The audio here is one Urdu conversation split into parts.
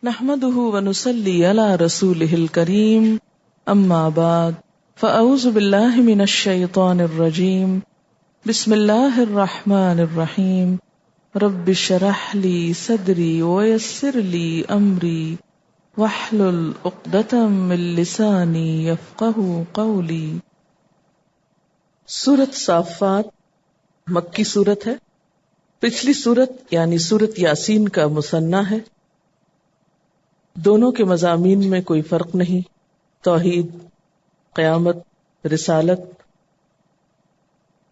نحمده ونصلي على رسوله الكريم اما بعد فاعوذ بالله من الشيطان الرجيم بسم الله الرحمن الرحيم رب اشرح لي صدري ويسر لي امري واحلل عقدة من لساني يفقهوا قولي۔ سورۃ صافات مکی سورت ہے۔ پچھلی سورت یعنی سورت یاسین کا مثنیٰ ہے۔ دونوں کے مضامین میں کوئی فرق نہیں، توحید، قیامت، رسالت۔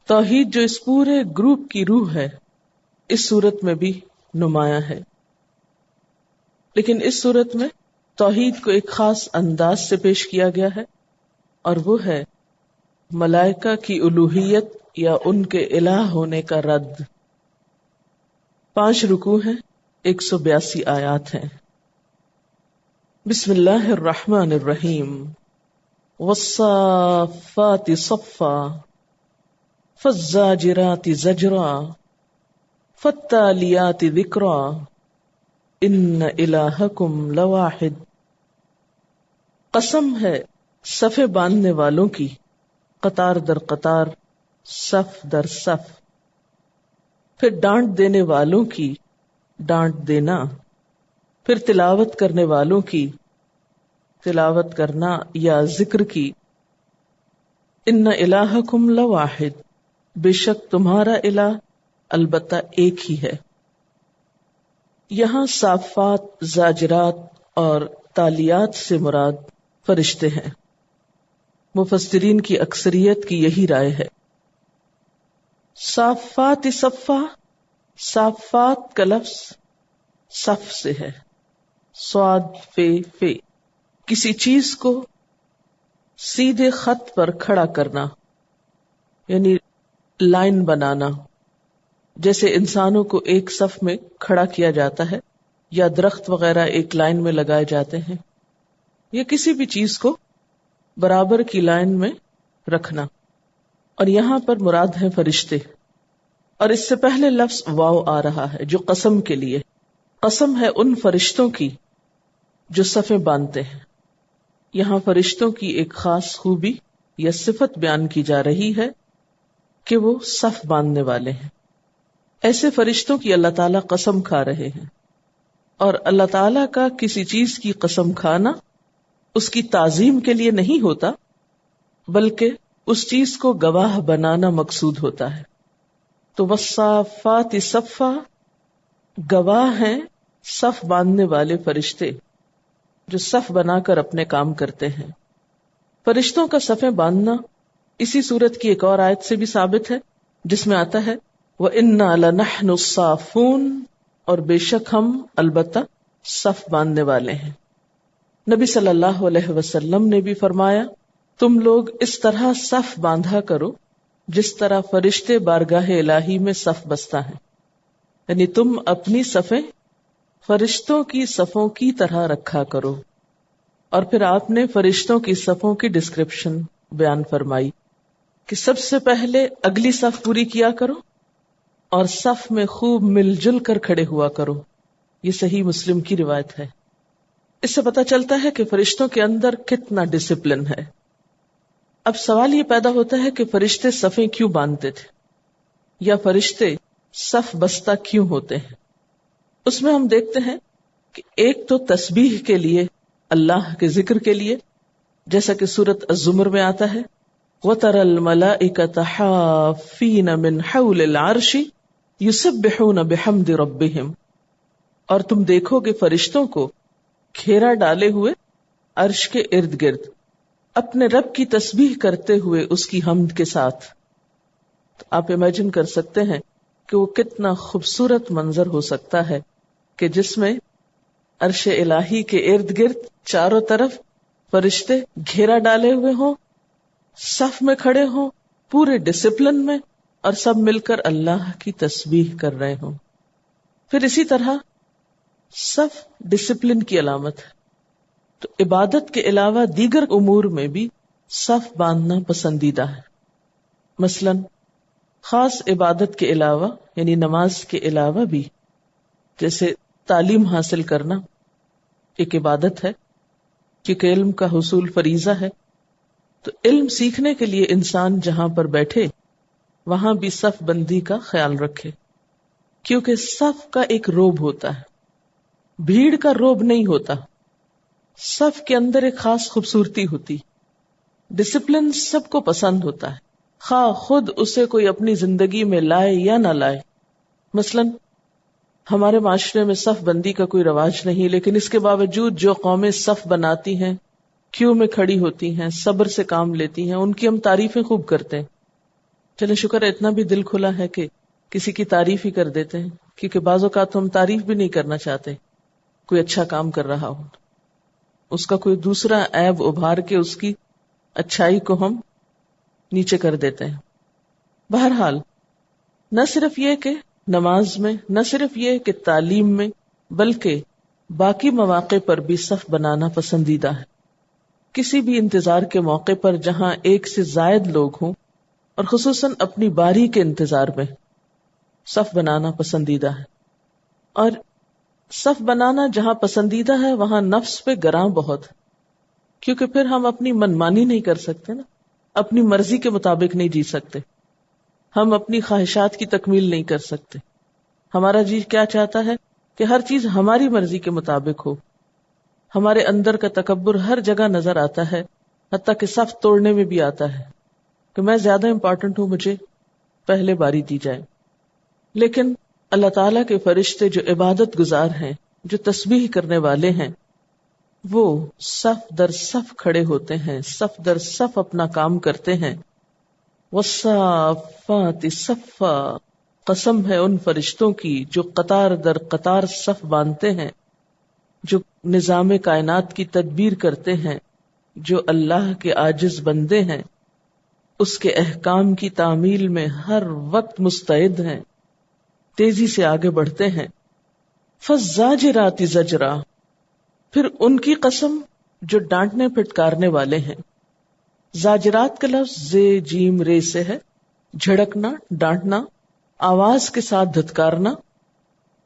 توحید جو اس پورے گروپ کی روح ہے اس صورت میں بھی نمایاں ہے، لیکن اس صورت میں توحید کو ایک خاص انداز سے پیش کیا گیا ہے، اور وہ ہے ملائکہ کی الوہیت یا ان کے الہ ہونے کا رد۔ 5 رکوع ہیں، 182 آیات ہیں۔ بسم اللہ الرحمن الرحیم۔ والصافات صفا فالزاجرات زجرا فالتالیات ذکرا ان الہکم لواحد۔ قسم ہے صفے باندھنے والوں کی، قطار در قطار، صف در صف، پھر ڈانٹ دینے والوں کی، ڈانٹ دینا، پھر تلاوت کرنے والوں کی، تلاوت کرنا یا ذکر کی۔ ان الہکم لواحد، بے شک تمہارا الہ البتہ ایک ہی ہے۔ یہاں صافات، زاجرات اور تالیات سے مراد فرشتے ہیں۔ مفسرین کی اکثریت کی یہی رائے ہے۔ صافات صفا، صافات کا لفظ صف سے ہے، صاد فے، کسی چیز کو سیدھے خط پر کھڑا کرنا، یعنی لائن بنانا، جیسے انسانوں کو ایک صف میں کھڑا کیا جاتا ہے یا درخت وغیرہ ایک لائن میں لگائے جاتے ہیں، یا کسی بھی چیز کو برابر کی لائن میں رکھنا۔ اور یہاں پر مراد ہے فرشتے، اور اس سے پہلے لفظ واو آ رہا ہے جو قسم کے لیے۔ قسم ہے ان فرشتوں کی جو صفیں باندھتے ہیں۔ یہاں فرشتوں کی ایک خاص خوبی یا صفت بیان کی جا رہی ہے کہ وہ صف باندھنے والے ہیں۔ ایسے فرشتوں کی اللہ تعالیٰ قسم کھا رہے ہیں، اور اللہ تعالیٰ کا کسی چیز کی قسم کھانا اس کی تعظیم کے لیے نہیں ہوتا، بلکہ اس چیز کو گواہ بنانا مقصود ہوتا ہے۔ تو والصافات صفا، گواہ ہیں صف باندھنے والے فرشتے جو صف بنا کر اپنے کام کرتے ہیں۔ فرشتوں کا صفیں باندھنا اسی صورت کی ایک اور آیت سے بھی ثابت ہے، جس میں آتا ہے وَإِنَّا لَنَحْنُ الصَّافُونَ، اور بے شک ہم البتہ صف باندھنے والے ہیں۔ نبی صلی اللہ علیہ وسلم نے بھی فرمایا تم لوگ اس طرح صف باندھا کرو جس طرح فرشتے بارگاہ الہی میں صف بستہ ہیں، یعنی تم اپنی صفیں فرشتوں کی صفوں کی طرح رکھا کرو۔ اور پھر آپ نے فرشتوں کی صفوں کی ڈسکرپشن بیان فرمائی کہ سب سے پہلے اگلی صف پوری کیا کرو اور صف میں خوب مل جل کر کھڑے ہوا کرو۔ یہ صحیح مسلم کی روایت ہے۔ اس سے پتہ چلتا ہے کہ فرشتوں کے اندر کتنا ڈسپلن ہے۔ اب سوال یہ پیدا ہوتا ہے کہ فرشتے صفیں کیوں باندھتے تھے، یا فرشتے صف بستہ کیوں ہوتے ہیں؟ اس میں ہم دیکھتے ہیں کہ ایک تو تسبیح کے لیے، اللہ کے ذکر کے لیے، جیسا کہ سورۃ الزمر میں آتا ہے وَتَرَى الْمَلَائِكَةَ حَافِّينَ مِنْ حَوْلِ الْعَرْشِ يُسَبِّحُونَ بِحَمْدِ رَبِّهِمْ، اور تم دیکھو گے فرشتوں کو گھیرا ڈالے ہوئے عرش کے ارد گرد اپنے رب کی تسبیح کرتے ہوئے اس کی حمد کے ساتھ۔ تو آپ امیجن کر سکتے ہیں کہ وہ کتنا خوبصورت منظر ہو سکتا ہے کہ جس میں عرش الہی کے ارد گرد چاروں طرف فرشتے گھیرا ڈالے ہوئے ہوں، صف میں کھڑے ہوں پورے ڈسپلن میں، اور سب مل کر اللہ کی تسبیح کر رہے ہوں۔ پھر اسی طرح صف ڈسپلن کی علامت ہے، تو عبادت کے علاوہ دیگر امور میں بھی صف باندھنا پسندیدہ ہے۔ مثلا خاص عبادت کے علاوہ یعنی نماز کے علاوہ بھی، جیسے تعلیم حاصل کرنا، ایک عبادت ہے، کیونکہ علم کا حصول فریضہ ہے. تو علم سیکھنے کے لیے انسان جہاں پر بیٹھے وہاں بھی صف بندی کا خیال رکھے، کیونکہ صف کا ایک روب ہوتا ہے، بھیڑ کا روب نہیں ہوتا. صف کے اندر ایک خاص خوبصورتی ہوتی، ڈسپلن سب کو پسند ہوتا ہے، خواہ خود اسے کوئی اپنی زندگی میں لائے یا نہ لائے. مثلا ہمارے معاشرے میں صف بندی کا کوئی رواج نہیں، لیکن اس کے باوجود جو قومیں صف بناتی ہیں، کیوں میں کھڑی ہوتی ہیں، صبر سے کام لیتی ہیں، ان کی ہم تعریفیں خوب کرتے ہیں. چلے شکر ہے اتنا بھی دل کھلا ہے کہ کسی کی تعریف ہی کر دیتے ہیں، کیونکہ بعض اوقات ہم تعریف بھی نہیں کرنا چاہتے. کوئی اچھا کام کر رہا ہو، اس کا کوئی دوسرا عیب ابھار کے اس کی اچھائی کو ہم نیچے کر دیتے ہیں. بہرحال نہ صرف یہ کہ نماز میں، نہ صرف یہ کہ تعلیم میں، بلکہ باقی مواقع پر بھی صف بنانا پسندیدہ ہے. کسی بھی انتظار کے موقع پر جہاں ایک سے زائد لوگ ہوں، اور خصوصاً اپنی باری کے انتظار میں، صف بنانا پسندیدہ ہے. اور صف بنانا جہاں پسندیدہ ہے وہاں نفس پہ گراں بہت ہے، کیونکہ پھر ہم اپنی منمانی نہیں کر سکتے نا، اپنی مرضی کے مطابق نہیں جی سکتے، ہم اپنی خواہشات کی تکمیل نہیں کر سکتے. ہمارا جی کیا چاہتا ہے کہ ہر چیز ہماری مرضی کے مطابق ہو. ہمارے اندر کا تکبر ہر جگہ نظر آتا ہے، حتیٰ کہ صف توڑنے میں بھی آتا ہے کہ میں زیادہ امپورٹنٹ ہوں، مجھے پہلے باری دی جائے. لیکن اللہ تعالیٰ کے فرشتے جو عبادت گزار ہیں، جو تسبیح کرنے والے ہیں، وہ صف در صف کھڑے ہوتے ہیں، صف در صف اپنا کام کرتے ہیں. والصافات صفا، قسم ہے ان فرشتوں کی جو قطار در قطار صف باندھتے ہیں، جو نظام کائنات کی تدبیر کرتے ہیں، جو اللہ کے عاجز بندے ہیں، اس کے احکام کی تعمیل میں ہر وقت مستعد ہیں، تیزی سے آگے بڑھتے ہیں. فالزاجرات زجرا، پھر ان کی قسم جو ڈانٹنے پھٹکارنے والے ہیں. زاجرات کا لفظ زے جیم رے سے ہے، جھڑکنا، ڈانٹنا، آواز کے ساتھ دھتکارنا.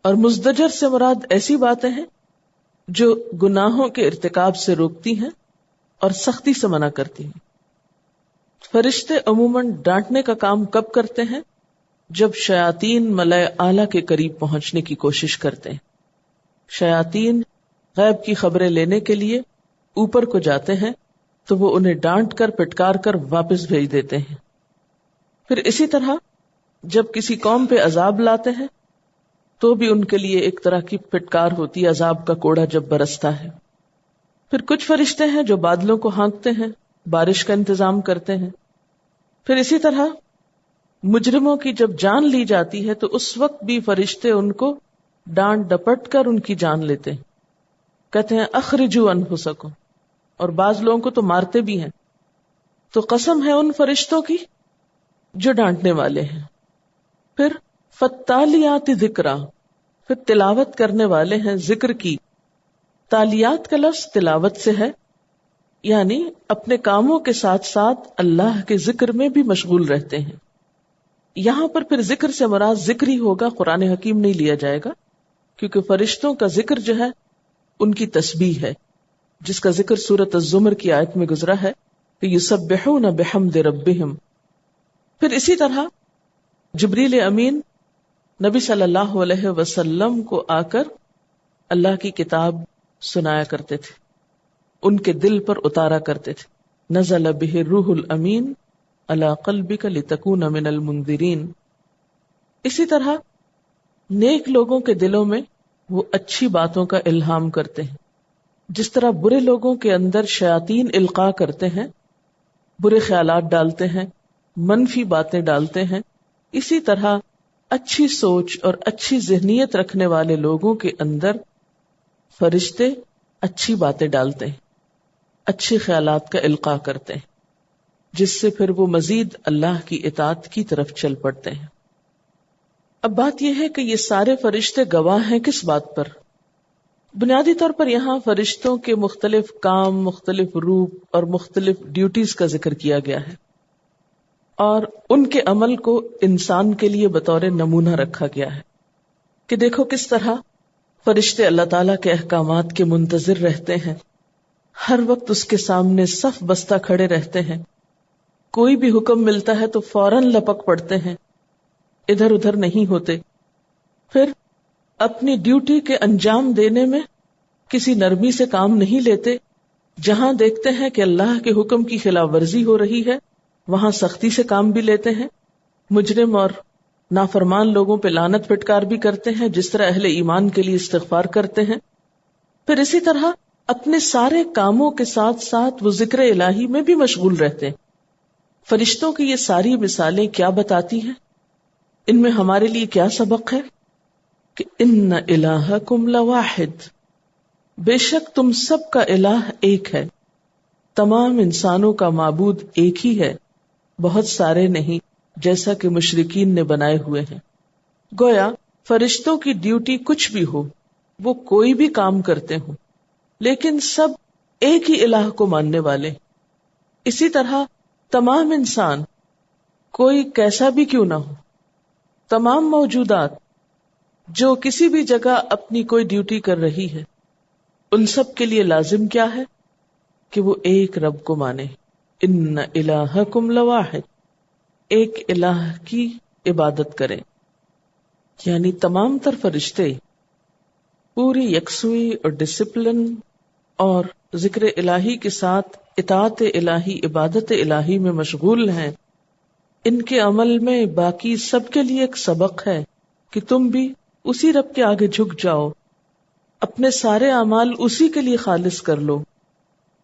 اور مزدجر سے مراد ایسی باتیں ہیں جو گناہوں کے ارتکاب سے روکتی ہیں اور سختی سے منع کرتی ہیں. فرشتے عموماً ڈانٹنے کا کام کب کرتے ہیں؟ جب شیاطین ملائے اعلیٰ کے قریب پہنچنے کی کوشش کرتے ہیں. شیاطین غیب کی خبریں لینے کے لیے اوپر کو جاتے ہیں تو وہ انہیں ڈانٹ کر پٹکار کر واپس بھیج دیتے ہیں. پھر اسی طرح جب کسی قوم پہ عذاب لاتے ہیں تو بھی ان کے لیے ایک طرح کی پھٹکار ہوتی ہے، عذاب کا کوڑا جب برستا ہے. پھر کچھ فرشتے ہیں جو بادلوں کو ہانکتے ہیں، بارش کا انتظام کرتے ہیں. پھر اسی طرح مجرموں کی جب جان لی جاتی ہے تو اس وقت بھی فرشتے ان کو ڈانٹ ڈپٹ کر ان کی جان لیتے ہیں، کہتے ہیں اخرجوا انفسکم، اور بعض لوگوں کو تو مارتے بھی ہیں. تو قسم ہے ان فرشتوں کی جو ڈانٹنے والے ہیں. پھر فالتالیات ذکرا، پھر تلاوت کرنے والے ہیں ذکر کی. تالیات کا لفظ تلاوت سے ہے، یعنی اپنے کاموں کے ساتھ ساتھ اللہ کے ذکر میں بھی مشغول رہتے ہیں. یہاں پر پھر ذکر سے مراد ذکر ہی ہوگا، قرآن حکیم نہیں لیا جائے گا، کیونکہ فرشتوں کا ذکر جو ہے ان کی تسبیح ہے، جس کا ذکر سورۃ الزمر کی آیت میں گزرا ہے کہ یسبحون بحمد ربہم. پھر اسی طرح جبریل امین نبی صلی اللہ علیہ وسلم کو آ کر اللہ کی کتاب سنایا کرتے تھے، ان کے دل پر اتارا کرتے تھے. نزل بہ الروح الامین علی قلبک لتکون من المنذرین. اسی طرح نیک لوگوں کے دلوں میں وہ اچھی باتوں کا الہام کرتے ہیں، جس طرح برے لوگوں کے اندر شیاطین القاء کرتے ہیں، برے خیالات ڈالتے ہیں، منفی باتیں ڈالتے ہیں. اسی طرح اچھی سوچ اور اچھی ذہنیت رکھنے والے لوگوں کے اندر فرشتے اچھی باتیں ڈالتے ہیں، اچھے خیالات کا القاء کرتے ہیں، جس سے پھر وہ مزید اللہ کی اطاعت کی طرف چل پڑتے ہیں. اب بات یہ ہے کہ یہ سارے فرشتے گواہ ہیں کس بات پر؟ بنیادی طور پر یہاں فرشتوں کے مختلف کام، مختلف روپ اور مختلف ڈیوٹیز کا ذکر کیا گیا ہے، اور ان کے عمل کو انسان کے لیے بطور نمونہ رکھا گیا ہے کہ دیکھو کس طرح فرشتے اللہ تعالیٰ کے احکامات کے منتظر رہتے ہیں، ہر وقت اس کے سامنے صف بستہ کھڑے رہتے ہیں، کوئی بھی حکم ملتا ہے تو فوراً لپک پڑتے ہیں، ادھر ادھر نہیں ہوتے، پھر اپنی ڈیوٹی کے انجام دینے میں کسی نرمی سے کام نہیں لیتے، جہاں دیکھتے ہیں کہ اللہ کے حکم کی خلاف ورزی ہو رہی ہے وہاں سختی سے کام بھی لیتے ہیں، مجرم اور نافرمان لوگوں پہ لعنت پھٹکار بھی کرتے ہیں جس طرح اہل ایمان کے لیے استغفار کرتے ہیں، پھر اسی طرح اپنے سارے کاموں کے ساتھ ساتھ وہ ذکر الہی میں بھی مشغول رہتے ہیں۔ فرشتوں کی یہ ساری مثالیں کیا بتاتی ہیں؟ ان میں ہمارے لیے کیا سبق ہے؟ کہ ان الہکم لواحد، بے شک تم سب کا الہ ایک ہے، تمام انسانوں کا معبود ایک ہی ہے، بہت سارے نہیں جیسا کہ مشرکین نے بنائے ہوئے ہیں۔ گویا فرشتوں کی ڈیوٹی کچھ بھی ہو، وہ کوئی بھی کام کرتے ہوں، لیکن سب ایک ہی الہ کو ماننے والے۔ اسی طرح تمام انسان، کوئی کیسا بھی کیوں نہ ہو، تمام موجودات جو کسی بھی جگہ اپنی کوئی ڈیوٹی کر رہی ہے، ان سب کے لیے لازم کیا ہے کہ وہ ایک رب کو مانے۔ ان الہکم لواحد، ایک الہ کی عبادت کریں، یعنی تمام تر فرشتے پوری یکسوئی اور ڈسپلن اور ذکر الہی کے ساتھ اطاعت الہی، عبادت الہی میں مشغول ہیں۔ ان کے عمل میں باقی سب کے لیے ایک سبق ہے کہ تم بھی اسی رب کے آگے جھک جاؤ، اپنے سارے اعمال اسی کے لیے خالص کر لو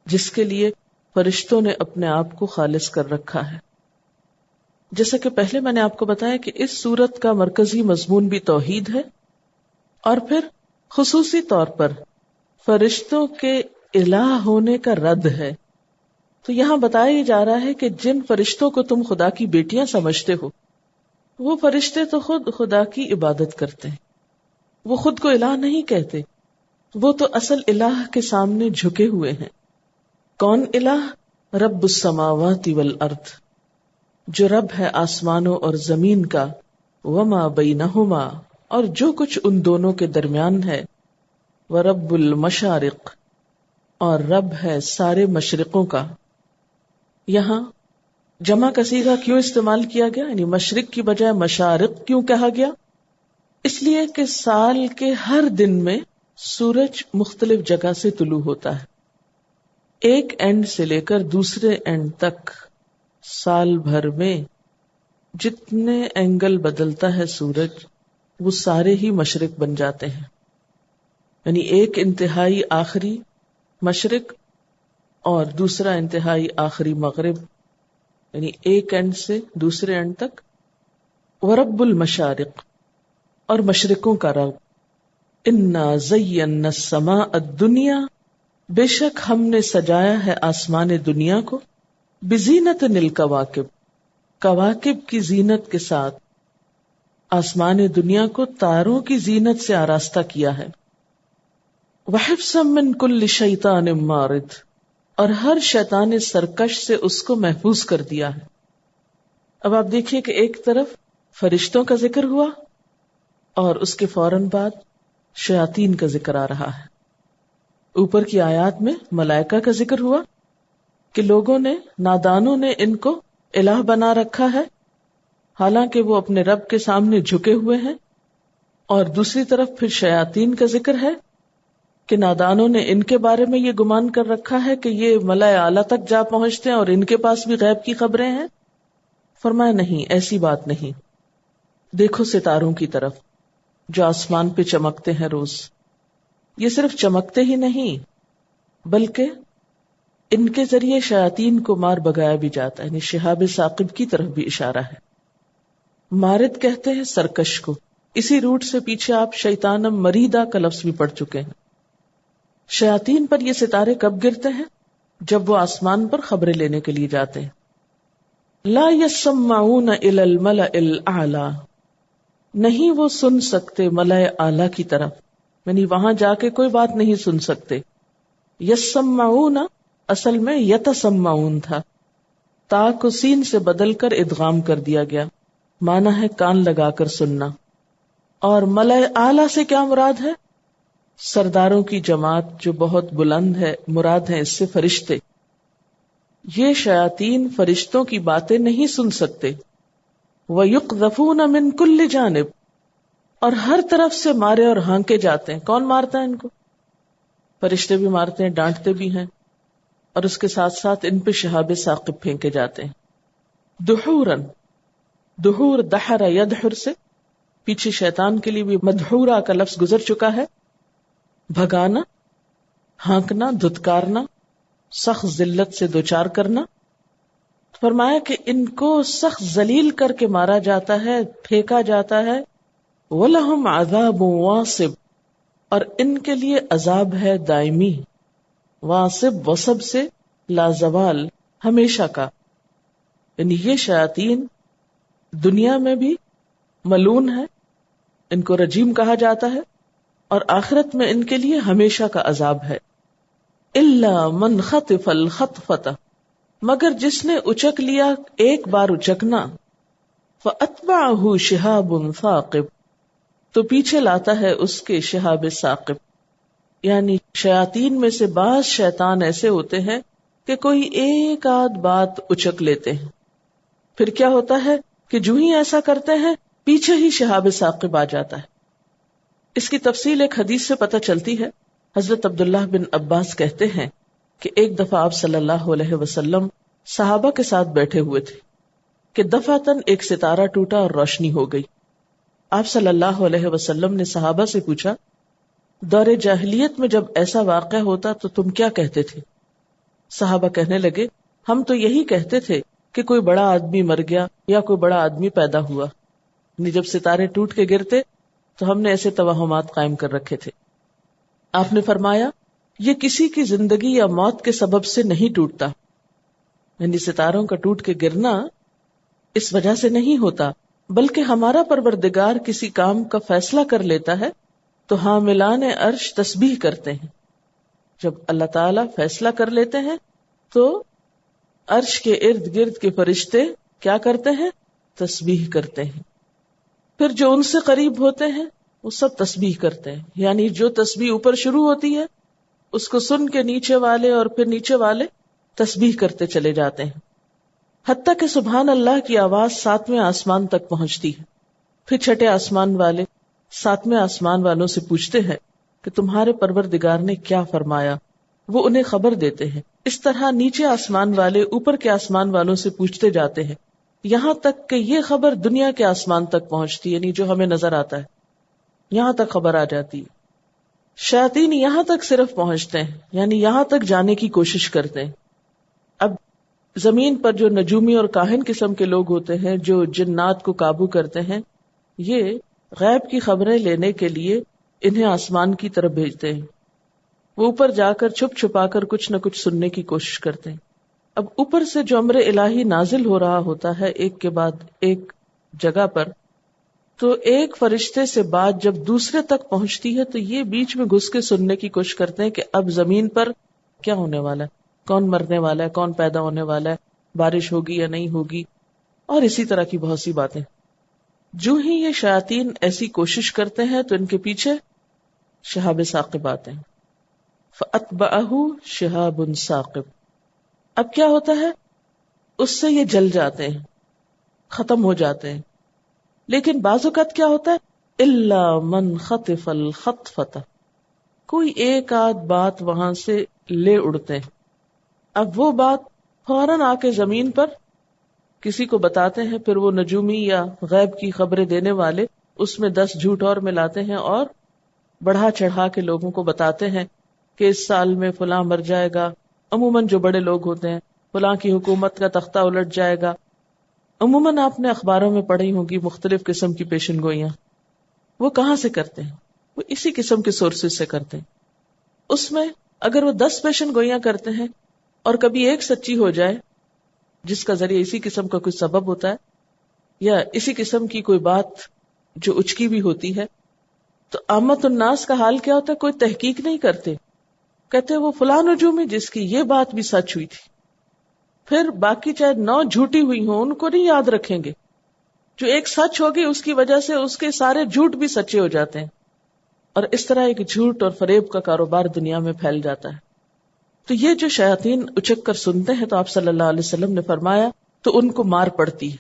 جس کے لیے فرشتوں نے اپنے آپ کو خالص کر رکھا ہے۔ جیسا کہ پہلے میں نے آپ کو بتایا کہ اس سورت کا مرکزی مضمون بھی توحید ہے، اور پھر خصوصی طور پر فرشتوں کے الہ ہونے کا رد ہے۔ تو یہاں بتایا جا رہا ہے کہ جن فرشتوں کو تم خدا کی بیٹیاں سمجھتے ہو، وہ فرشتے تو خود خدا کی عبادت کرتے ہیں، وہ خود کو الہ نہیں کہتے، وہ تو اصل الہ کے سامنے جھکے ہوئے ہیں۔ کون الہ؟ رب السماوات والارض، جو رب ہے آسمانوں اور زمین کا، وما بینہما، اور جو کچھ ان دونوں کے درمیان ہے، ورب المشارق، اور رب ہے سارے مشرقوں کا۔ یہاں جمع کا صیغہ کیوں استعمال کیا گیا، یعنی مشرق کی بجائے مشارق کیوں کہا گیا؟ اس لیے کہ سال کے ہر دن میں سورج مختلف جگہ سے طلوع ہوتا ہے، ایک اینڈ سے لے کر دوسرے اینڈ تک سال بھر میں جتنے اینگل بدلتا ہے سورج، وہ سارے ہی مشرق بن جاتے ہیں، یعنی ایک انتہائی آخری مشرق اور دوسرا انتہائی آخری مغرب، یعنی ایک اینڈ سے دوسرے اینڈ تک۔ ورب المشارق، اور مشرقوں کا رب۔ انا زینا السماء الدنیا، بے شک ہم نے سجایا ہے آسمان دنیا کو، بزینت الکواکب، کواکب کی زینت کے ساتھ، آسمان دنیا کو تاروں کی زینت سے آراستہ کیا ہے۔ وحفظا من کل شیطان مارد، اور ہر شیطان سرکش سے اس کو محفوظ کر دیا ہے۔ اب آپ دیکھیے کہ ایک طرف فرشتوں کا ذکر ہوا اور اس کے فوراً بعد شیاطین کا ذکر آ رہا ہے۔ اوپر کی آیات میں ملائکہ کا ذکر ہوا کہ لوگوں نے، نادانوں نے ان کو الہ بنا رکھا ہے، حالانکہ وہ اپنے رب کے سامنے جھکے ہوئے ہیں، اور دوسری طرف پھر شیاطین کا ذکر ہے کہ نادانوں نے ان کے بارے میں یہ گمان کر رکھا ہے کہ یہ ملائے اعلیٰ تک جا پہنچتے ہیں اور ان کے پاس بھی غیب کی خبریں ہیں۔ فرمایا نہیں، ایسی بات نہیں، دیکھو ستاروں کی طرف جو آسمان پہ چمکتے ہیں روز، یہ صرف چمکتے ہی نہیں بلکہ ان کے ذریعے شیاطین کو مار بگایا بھی جاتا ہے، یعنی شہاب ثاقب کی طرف بھی اشارہ ہے۔ مارد کہتے ہیں سرکش کو، اسی روٹ سے پیچھے آپ شیطانم مریدہ کا لفظ بھی پڑھ چکے ہیں۔ شیاطین پر یہ ستارے کب گرتے ہیں؟ جب وہ آسمان پر خبریں لینے کے لیے جاتے ہیں۔ لا یسمعون الی الملأ الاعلی، نہیں وہ سن سکتے ملأ اعلی کی طرف، یعنی وہاں جا کے کوئی بات نہیں سن سکتے۔ یسمعون اصل میں یتسمعون تھا، تا کو سین سے بدل کر ادغام کر دیا گیا، معنی ہے کان لگا کر سننا۔ اور ملأ اعلی سے کیا مراد ہے؟ سرداروں کی جماعت جو بہت بلند ہے، مراد ہے اس سے فرشتے. یہ شیاطین فرشتوں کی باتیں نہیں سن سکتے. وَيُقْذَفُونَ مِن كُلِّ جانب، اور ہر طرف سے مارے اور ہانکے جاتے ہیں. کون مارتا ہے ان کو؟ فرشتے بھی مارتے ہیں، ڈانٹتے بھی ہیں، اور اس کے ساتھ ساتھ ان پہ شہاب ثاقب پھینکے جاتے ہیں. دحوراً، دحور دحر یدحر سے پیچھے شیطان کے لیے بھی مدحورا کا لفظ گزر چکا ہے. بھگانا، ہانکنا، دھتکارنا، سخت ذلت سے دوچار کرنا. فرمایا کہ ان کو سخت ذلیل کر کے مارا جاتا ہے، پھینکا جاتا ہے. وَلَهُمْ عَذَابٌ وَاصِبٌ، اور ان کے لیے عذاب ہے دائمی. واصب وصب سے لازوال، ہمیشہ کا. یعنی یہ شیاطین دنیا میں بھی ملعون ہے، ان کو رجیم کہا جاتا ہے، اور آخرت میں ان کے لیے ہمیشہ کا عذاب ہے. الا من خطف الخطفۃ، مگر جس نے اچک لیا ایک بار اچکنا. فاتبعہ شہاب ثاقب، تو پیچھے لاتا ہے اس کے شہاب ثاقب. یعنی شیاطین میں سے بعض شیطان ایسے ہوتے ہیں کہ کوئی ایک آدھ بات اچک لیتے ہیں، پھر کیا ہوتا ہے کہ جو ہی ایسا کرتے ہیں پیچھے ہی شہاب ثاقب آ جاتا ہے. اس کی تفصیل ایک حدیث سے پتہ چلتی ہے. حضرت عبداللہ بن عباس کہتے ہیں کہ ایک دفعہ آپ صلی اللہ علیہ وسلم صحابہ کے ساتھ بیٹھے ہوئے تھے کہ دفعتاً ایک ستارہ ٹوٹا اور روشنی ہو گئی. آپ صلی اللہ علیہ وسلم نے صحابہ سے پوچھا، دور جاہلیت میں جب ایسا واقعہ ہوتا تو تم کیا کہتے تھے؟ صحابہ کہنے لگے، ہم تو یہی کہتے تھے کہ کوئی بڑا آدمی مر گیا یا کوئی بڑا آدمی پیدا ہوا. یعنی جب ستارے ٹوٹ کے گرتے تو ہم نے ایسے توہمات قائم کر رکھے تھے. آپ نے فرمایا، یہ کسی کی زندگی یا موت کے سبب سے نہیں ٹوٹتا. یعنی ستاروں کا ٹوٹ کے گرنا اس وجہ سے نہیں ہوتا، بلکہ ہمارا پروردگار کسی کام کا فیصلہ کر لیتا ہے تو حاملان عرش تسبیح کرتے ہیں. جب اللہ تعالیٰ فیصلہ کر لیتے ہیں تو عرش کے ارد گرد کے فرشتے کیا کرتے ہیں؟ تسبیح کرتے ہیں. پھر جو ان سے قریب ہوتے ہیں وہ سب تسبیح کرتے ہیں. یعنی جو تسبیح اوپر شروع ہوتی ہے اس کو سن کے نیچے والے اور پھر نیچے والے تسبیح کرتے چلے جاتے ہیں، حتیٰ کہ سبحان اللہ کی آواز 7ویں آسمان تک پہنچتی ہے. پھر چھٹے آسمان والے 7ویں آسمان والوں سے پوچھتے ہیں کہ تمہارے پروردگار نے کیا فرمایا، وہ انہیں خبر دیتے ہیں. اس طرح نیچے آسمان والے اوپر کے آسمان والوں سے پوچھتے جاتے ہیں، یہاں تک کہ یہ خبر دنیا کے آسمان تک پہنچتی ہے. یعنی جو ہمیں نظر آتا ہے یہاں تک خبر آ جاتی ہے. شیاطین یہاں تک صرف پہنچتے ہیں، یعنی یہاں تک جانے کی کوشش کرتے ہیں. اب زمین پر جو نجومی اور کاہن قسم کے لوگ ہوتے ہیں جو جنات کو قابو کرتے ہیں، یہ غیب کی خبریں لینے کے لیے انہیں آسمان کی طرف بھیجتے ہیں. وہ اوپر جا کر چھپ چھپا کر کچھ نہ کچھ سننے کی کوشش کرتے ہیں. اب اوپر سے جو امر الہی نازل ہو رہا ہوتا ہے ایک کے بعد ایک جگہ پر، تو ایک فرشتے سے بات جب دوسرے تک پہنچتی ہے تو یہ بیچ میں گھس کے سننے کی کوشش کرتے ہیں کہ اب زمین پر کیا ہونے والا ہے، کون مرنے والا ہے، کون پیدا ہونے والا ہے، بارش ہوگی یا نہیں ہوگی، اور اسی طرح کی بہت سی باتیں. جو ہی یہ شیاطین ایسی کوشش کرتے ہیں تو ان کے پیچھے شہاب ثاقب آتے ہیں. فَأَتْبَعَهُ شِهَابٌ ثَاقِبٌ. اب کیا ہوتا ہے، اس سے یہ جل جاتے ہیں، ختم ہو جاتے ہیں. لیکن بعض اوقات کیا ہوتا ہے، الا من خطف الخطفۃ، کوئی ایک آدھ بات وہاں سے لے اڑتے ہیں. اب وہ بات فوراً آ کے زمین پر کسی کو بتاتے ہیں، پھر وہ نجومی یا غیب کی خبریں دینے والے اس میں 10 جھوٹ اور ملاتے ہیں اور بڑھا چڑھا کے لوگوں کو بتاتے ہیں کہ اس سال میں فلاں مر جائے گا. عموماً جو بڑے لوگ ہوتے ہیں، فلاں کی حکومت کا تختہ الٹ جائے گا. عموماً آپ نے اخباروں میں پڑھی ہوں گی مختلف قسم کی پیشن گوئیاں. وہ کہاں سے کرتے ہیں؟ وہ اسی قسم کے سورسز سے کرتے ہیں. اس میں اگر وہ 10 پیشن گوئیاں کرتے ہیں اور کبھی ایک سچی ہو جائے جس کا ذریعہ اسی قسم کا کوئی سبب ہوتا ہے یا اسی قسم کی کوئی بات جو اچکی بھی ہوتی ہے، تو عامت الناس کا حال کیا ہوتا ہے، کوئی تحقیق نہیں کرتے، کہتے وہ فلاں نجومی جس کی یہ بات بھی سچ ہوئی تھی. پھر باقی چاہے 9 جھوٹی ہوئی ہوں ان کو نہیں یاد رکھیں گے، جو ایک سچ ہوگی اس کی وجہ سے اس کے سارے جھوٹ بھی سچے ہو جاتے ہیں. اور اس طرح ایک جھوٹ اور فریب کا کاروبار دنیا میں پھیل جاتا ہے. تو یہ جو شیاطین اچک کر سنتے ہیں تو آپ صلی اللہ علیہ وسلم نے فرمایا تو ان کو مار پڑتی ہے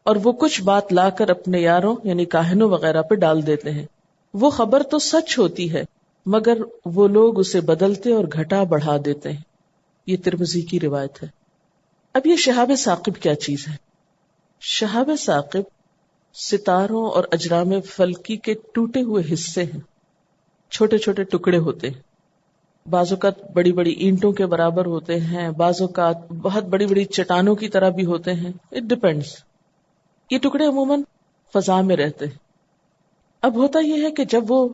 اور وہ کچھ بات لا کر اپنے یاروں یعنی کاہنوں وغیرہ پہ ڈال دیتے ہیں. وہ خبر تو سچ ہوتی ہے مگر وہ لوگ اسے بدلتے اور گھٹا بڑھا دیتے ہیں. یہ ترمذی کی روایت ہے. اب یہ شہاب ثاقب کیا چیز ہے؟ شہاب ثاقب ستاروں اور اجرام فلکی کے ٹوٹے ہوئے حصے ہیں. چھوٹے چھوٹے ٹکڑے ہوتے ہیں، بعض اوقات بڑی بڑی اینٹوں کے برابر ہوتے ہیں، بعض اوقات بہت بڑی بڑی چٹانوں کی طرح بھی ہوتے ہیں. It depends. یہ ٹکڑے عموماً فضا میں رہتے ہیں. اب ہوتا یہ ہے کہ جب وہ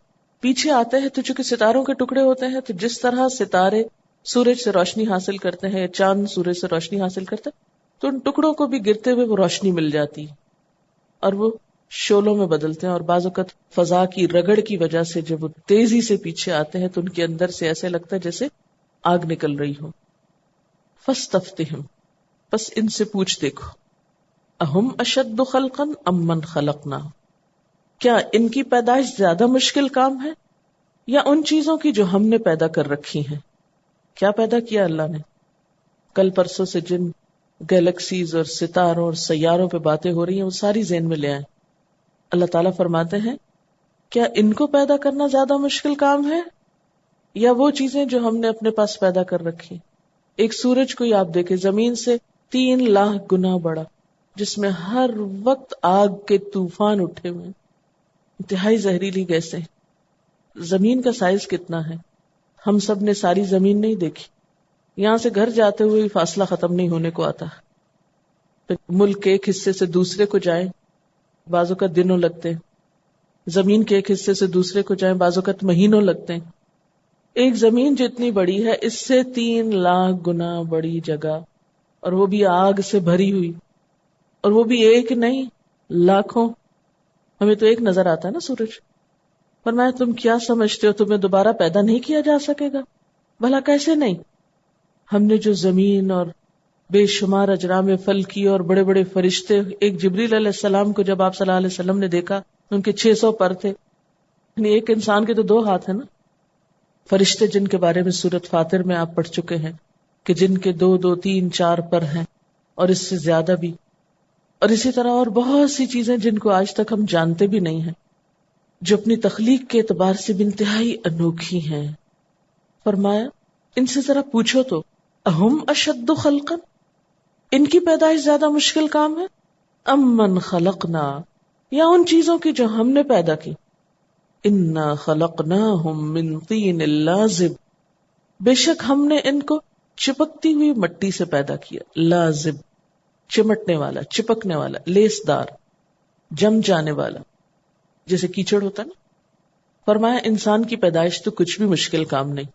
پیچھے آتے ہیں تو چونکہ ستاروں کے ٹکڑے ہوتے ہیں تو جس طرح ستارے سورج سے روشنی حاصل کرتے ہیں، چاند سورج سے روشنی حاصل کرتا ہے، تو ان ٹکڑوں کو بھی گرتے ہوئے وہ روشنی مل جاتی ہے اور وہ شعلوں میں بدلتے ہیں. اور بعض اوقات فضا کی رگڑ کی وجہ سے جب وہ تیزی سے پیچھے آتے ہیں تو ان کے اندر سے ایسے لگتا ہے جیسے آگ نکل رہی ہو. فاستفتہم، بس ان سے پوچھ دیکھو، اہم اشد خلقا ام من خلقنا، کیا ان کی پیدائش زیادہ مشکل کام ہے یا ان چیزوں کی جو ہم نے پیدا کر رکھی ہیں؟ کیا پیدا کیا اللہ نے؟ کل پرسوں سے جن گیلیکسیز اور ستاروں اور سیاروں پہ باتیں ہو رہی ہیں وہ ساری ذہن میں لے آئیں. اللہ تعالیٰ فرماتے ہیں کیا ان کو پیدا کرنا زیادہ مشکل کام ہے یا وہ چیزیں جو ہم نے اپنے پاس پیدا کر رکھی؟ ایک سورج کو ہی آپ دیکھیں، زمین سے 3 لاکھ گنا بڑا، جس میں ہر وقت آگ کے طوفان اٹھے ہوئے، انتہائی زہریلی گیسیں. زمین کا سائز کتنا ہے؟ ہم سب نے ساری زمین نہیں دیکھی. یہاں سے گھر جاتے ہوئے فاصلہ ختم نہیں ہونے کو آتا. پھر ملک کے ایک حصے سے دوسرے کو جائیں، بعض اوقات دنوں لگتے ہیں. زمین کے ایک حصے سے دوسرے کو جائیں، بعض اوقات مہینوں لگتے ہیں. ایک زمین جتنی بڑی ہے اس سے 3 لاکھ گنا بڑی جگہ، اور وہ بھی آگ سے بھری ہوئی، اور وہ بھی ایک نہیں لاکھوں. ہمیں تو ایک نظر آتا ہے نا سورج. فرمایا تم کیا سمجھتے ہو تمہیں دوبارہ پیدا نہیں کیا جا سکے گا؟ بھلا کیسے نہیں؟ ہم نے جو زمین اور بے شمار اجرام فلکی اور بڑے بڑے فرشتے، ایک جبریل علیہ السلام کو جب آپ صلی اللہ علیہ وسلم نے دیکھا ان کے 600 پر تھے، یعنی ایک انسان کے تو 2 ہاتھ ہیں نا. فرشتے جن کے بارے میں سورۃ فاطر میں آپ پڑھ چکے ہیں کہ جن کے 2 2 3 4 پر ہیں اور اس سے زیادہ بھی. اور اسی طرح اور بہت سی چیزیں جن کو آج تک ہم جانتے بھی نہیں ہیں، جو اپنی تخلیق کے اعتبار سے بھی انتہائی انوکھی ہیں. فرمایا ان سے ذرا پوچھو تو، اہم اشد خلقا، ان کی پیدائش زیادہ مشکل کام ہے، ام من خلقنا، یا ان چیزوں کی جو ہم نے پیدا کی. انا خلقناہم من طین لازب، بے شک ہم نے ان کو چپکتی ہوئی مٹی سے پیدا کیا. لازب، چمٹنے والا، چپکنے والا، لیس دار، جم جانے والا، جیسے کیچڑ ہوتا نا. فرمایا انسان کی پیدائش تو کچھ بھی مشکل کام نہیں،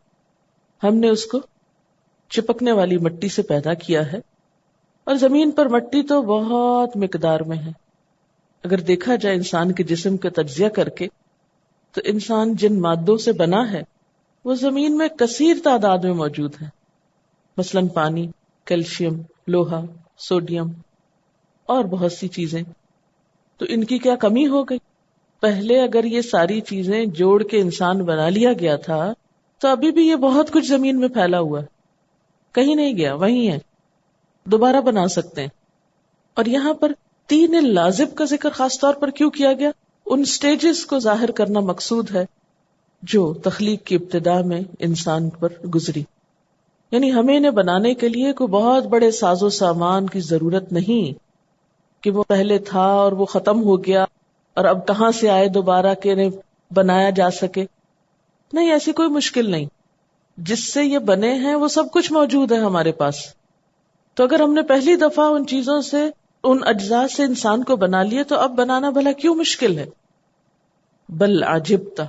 ہم نے اس کو چپکنے والی مٹی سے پیدا کیا ہے. اور زمین پر مٹی تو بہت مقدار میں ہے. اگر دیکھا جائے انسان کے جسم کا تجزیہ کر کے تو انسان جن مادوں سے بنا ہے وہ زمین میں کثیر تعداد میں موجود ہے. مثلاً پانی، کیلشیم، لوہا، سوڈیم اور بہت سی چیزیں. تو ان کی کیا کمی ہو گئی؟ پہلے اگر یہ ساری چیزیں جوڑ کے انسان بنا لیا گیا تھا تو ابھی بھی یہ بہت کچھ زمین میں پھیلا ہوا ہے، کہیں نہیں گیا، وہیں ہے، دوبارہ بنا سکتے ہیں. اور یہاں پر 3 لازب کا ذکر خاص طور پر کیوں کیا گیا؟ ان سٹیجز کو ظاہر کرنا مقصود ہے جو تخلیق کی ابتدا میں انسان پر گزری. یعنی ہمیں انہیں بنانے کے لیے کوئی بہت بڑے ساز و سامان کی ضرورت نہیں کہ وہ پہلے تھا اور وہ ختم ہو گیا اور اب کہاں سے آئے دوبارہ کہ انہیں بنایا جا سکے. نہیں، ایسی کوئی مشکل نہیں. جس سے یہ بنے ہیں وہ سب کچھ موجود ہے ہمارے پاس. تو اگر ہم نے پہلی دفعہ ان چیزوں سے، ان اجزاء سے انسان کو بنا لیے تو اب بنانا بھلا کیوں مشکل ہے؟ بل عجبت،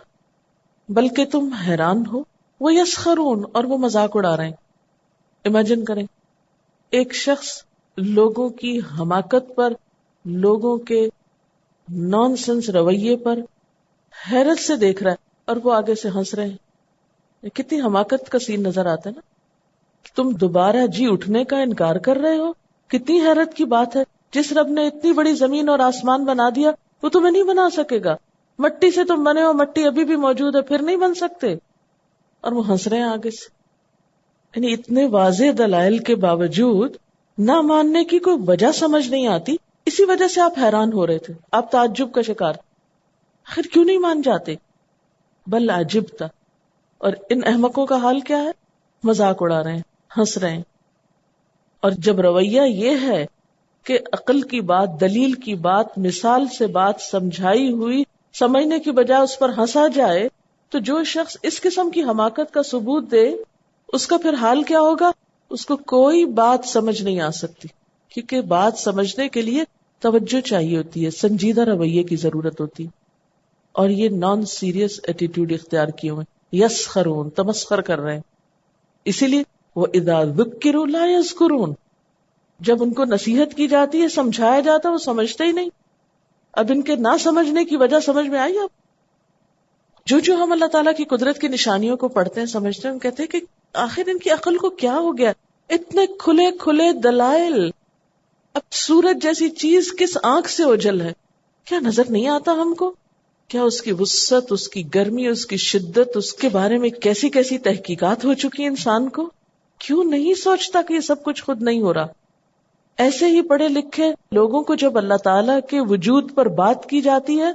بلکہ تم حیران ہو. وہ یسخرون، اور وہ مذاق اڑا رہے ہیں. امیجن کریں ایک شخص لوگوں کی حماقت پر، لوگوں کے نان سنس رویے پر حیرت سے دیکھ رہا ہے اور وہ آگے سے ہنس رہے ہیں. کتنی حماقت کا سین نظر آتا ہے نا. تم دوبارہ جی اٹھنے کا انکار کر رہے ہو. کتنی حیرت کی بات ہے. جس رب نے اتنی بڑی زمین اور آسمان بنا دیا وہ تمہیں نہیں بنا سکے گا. مٹی سے تم بنے ہو، مٹی ابھی بھی موجود ہے، پھر نہیں بن سکتے. اور وہ ہنس رہے ہیں آگے سے. یعنی اتنے واضح دلائل کے باوجود نہ ماننے کی کوئی وجہ سمجھ نہیں آتی. اسی وجہ سے آپ حیران ہو رہے تھے، آپ تعجب کا شکار. آخر کیوں نہیں مان جاتے؟ بل عجب تھا. اور ان احمقوں کا حال کیا ہے؟ مذاق اڑا رہے ہیں، ہنس رہے ہیں. اور جب رویہ یہ ہے کہ عقل کی بات، دلیل کی بات، مثال سے بات سمجھائی ہوئی سمجھنے کی بجائے اس پر ہنسا جائے، تو جو شخص اس قسم کی حماقت کا ثبوت دے اس کا پھر حال کیا ہوگا؟ اس کو کوئی بات سمجھ نہیں آ سکتی، کیونکہ بات سمجھنے کے لیے توجہ چاہیے ہوتی ہے، سنجیدہ رویے کی ضرورت ہوتی. اور یہ نان سیریس ایٹیٹیوڈ اختیار کیے ہوئے، یسخرون، تمسخر کر رہے ہیں. اسی لیے وَإِذَا ذُكِّرُوا لَا يَذْكُرُونَ، جب ان کو نصیحت کی جاتی ہے، سمجھایا جاتا ہے، وہ سمجھتے ہی نہیں. اب ان کے نہ سمجھنے کی وجہ سمجھ میں آئی. اب جو ہم اللہ تعالیٰ کی قدرت کی نشانیوں کو پڑھتے ہیں، سمجھتے ہیں، ہم کہتے ہیں کہ آخر ان کی عقل کو کیا ہو گیا؟ اتنے کھلے کھلے دلائل، اب سورج جیسی چیز کس آنکھ سے اوجھل ہے؟ کیا نظر نہیں آتا ہم کو؟ کیا اس کی وسعت، اس کی گرمی، اس کی شدت، اس کے بارے میں کیسی کیسی تحقیقات ہو چکی انسان کو؟ کیوں نہیں سوچتا کہ یہ سب کچھ خود نہیں ہو رہا؟ ایسے ہی پڑھے لکھے لوگوں کو جب اللہ تعالیٰ کے وجود پر بات کی جاتی ہے،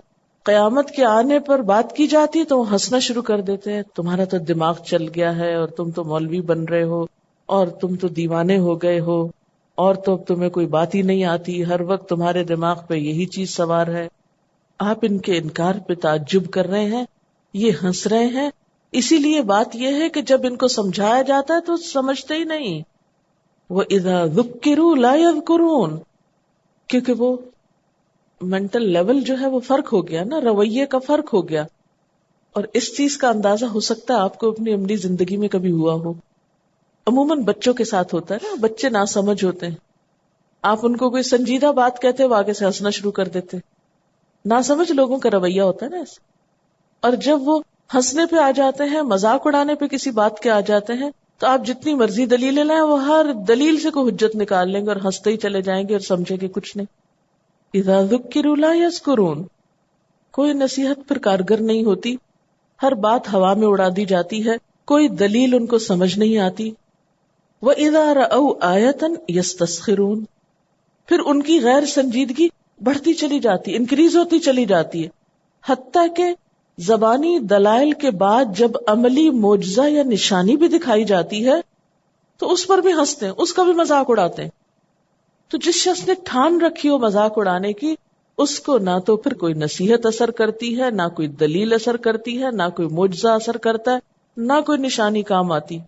قیامت کے آنے پر بات کی جاتی ہے، تو وہ ہنسنا شروع کر دیتے ہیں. تمہارا تو دماغ چل گیا ہے، اور تم تو مولوی بن رہے ہو، اور تم تو دیوانے ہو گئے ہو، اور تو اب تمہیں کوئی بات ہی نہیں آتی، ہر وقت تمہارے دماغ پہ یہی چیز سوار ہے. آپ ان کے انکار پہ تعجب کر رہے ہیں، یہ ہنس رہے ہیں. اسی لیے بات یہ ہے کہ جب ان کو سمجھایا جاتا ہے تو سمجھتے ہی نہیں. وَإِذَا ذُكِّرُوا لَا يَذْكُرُونَ، کیونکہ وہ مینٹل لیول جو ہے وہ فرق ہو گیا نا، رویے کا فرق ہو گیا. اور اس چیز کا اندازہ ہو سکتا ہے آپ کو اپنی عملی زندگی میں کبھی ہوا ہو. عموماً بچوں کے ساتھ ہوتا ہے نا، بچے ناسمجھ ہوتے ہیں، آپ ان کو کوئی سنجیدہ بات کہتے وہ آگے سے ہنسنا شروع کر دیتے. ناسمجھ لوگوں کا رویہ ہوتا ہے نا ایسا. اور جب وہ ہنسنے پہ آ جاتے ہیں، مذاق اڑانے پہ کسی بات کے آ جاتے ہیں، تو آپ جتنی مرضی دلیلیں لائیں، وہ ہر دلیل سے کوئی حجت نکال لیں گے اور ہنستے ہی چلے جائیں گے اور سمجھیں گے کچھ نہیں. اذا ذکروا لا یذکرون، کوئی نصیحت پھر کارگر نہیں ہوتی، ہر بات ہوا میں اڑا دی جاتی ہے، کوئی دلیل ان کو سمجھ نہیں آتی. وَإِذَا رَأَوْا آیَةً یَسْتَسْخِرُونَ، پھر ان کی غیر سنجیدگی بڑھتی چلی جاتی، انکریز ہوتی چلی جاتی ہے، حتیٰ کہ زبانی دلائل کے بعد جب عملی معجزہ یا نشانی بھی دکھائی جاتی ہے تو اس پر بھی ہنستے ہیں، اس کا بھی مذاق اڑاتے ہیں. تو جس شخص نے ٹھان رکھی ہو مذاق اڑانے کی، اس کو نہ تو پھر کوئی نصیحت اثر کرتی ہے، نہ کوئی دلیل اثر کرتی ہے، نہ کوئی معجزہ اثر کرتا ہے، نہ کوئی نشانی کام آتی.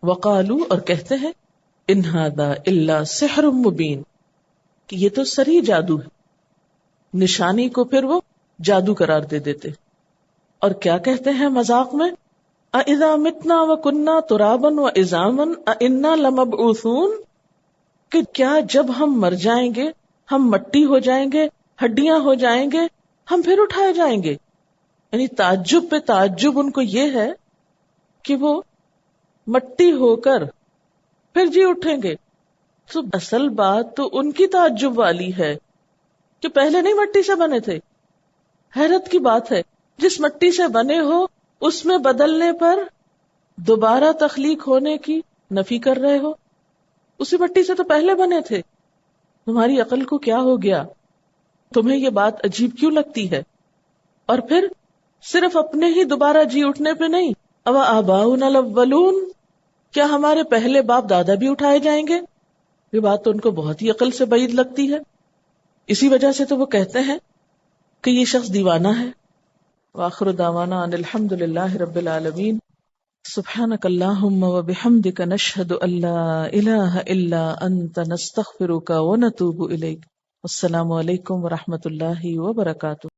وقالو، اور کہتے ہیں، ان ھذا الا سحر مبین، کہ یہ تو سری جادو ہے. نشانی کو پھر وہ جادو قرار دے دیتے. اور کیا کہتے ہیں مذاق میں؟ اذا متنا وکنا ترابا وعظاما انا لمبعوثون، کہ کیا جب ہم مر جائیں گے، ہم مٹی ہو جائیں گے، ہڈیاں ہو جائیں گے، ہم پھر اٹھائے جائیں گے. یعنی تعجب پہ تعجب ان کو یہ ہے کہ وہ مٹی ہو کر پھر جی اٹھیں گے. تو اصل بات تو ان کی تعجب والی ہے کہ پہلے نہیں مٹی سے بنے تھے. حیرت کی بات ہے، جس مٹی سے بنے ہو اس میں بدلنے پر دوبارہ تخلیق ہونے کی نفی کر رہے ہو. اسی مٹی سے تو پہلے بنے تھے. تمہاری عقل کو کیا ہو گیا؟ تمہیں یہ بات عجیب کیوں لگتی ہے؟ اور پھر صرف اپنے ہی دوبارہ جی اٹھنے پہ نہیں، اوا آباؤنا الاولون، کیا ہمارے پہلے باپ دادا بھی اٹھائے جائیں گے؟ یہ بات تو ان کو بہت ہی عقل سے بعید لگتی ہے. اسی وجہ سے تو وہ کہتے ہیں کہ یہ شخص دیوانہ ہے. وآخر دعوانا ان الحمد للہ رب العالمین. سبحانک اللہم وبحمدک نشہد ان لا الہ الا انت نستغفرک ونتوب الیک. السلام علیکم ورحمۃ اللہ وبرکاتہ.